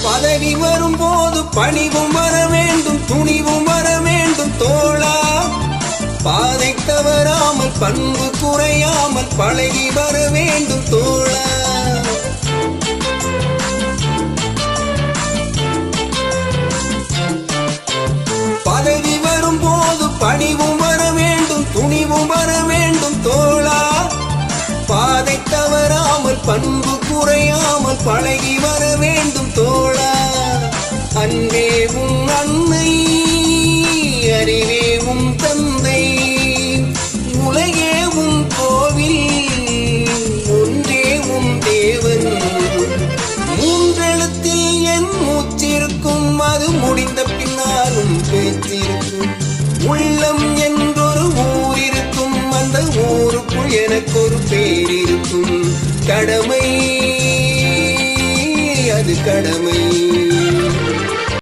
பதவி வரும்போது பணிவும் வர வேண்டும், துணிவும் வர வேண்டும் தோழா. பாதை தவறாமல் பண்பு குறையாமல் பழகி வர வேண்டும் தோழா. பதவி வரும்போது பணிவும் வர வேண்டும், துணிவும் வர வேண்டும் தோழா. பாதை தவறாமல் பண்பு குறையாமல் பழகி வர வேண்டும் தோழா. அன்பே உன் அன்னை, அறிவே உன் தந்தை, உலகே உன் கோவில், ஒன்றே உன் தேவன். மூன்றெழுத்தில் என் மூச்சிருக்கும், அது முடிந்த பின்னாலும் பேச்சிருக்கும். உள்ளம் என்றொரு ஊர் இருக்கும், அந்த ஊருக்குள் எனக்கு ஒரு பேர் இருக்கும். கடமை, அது கடமை.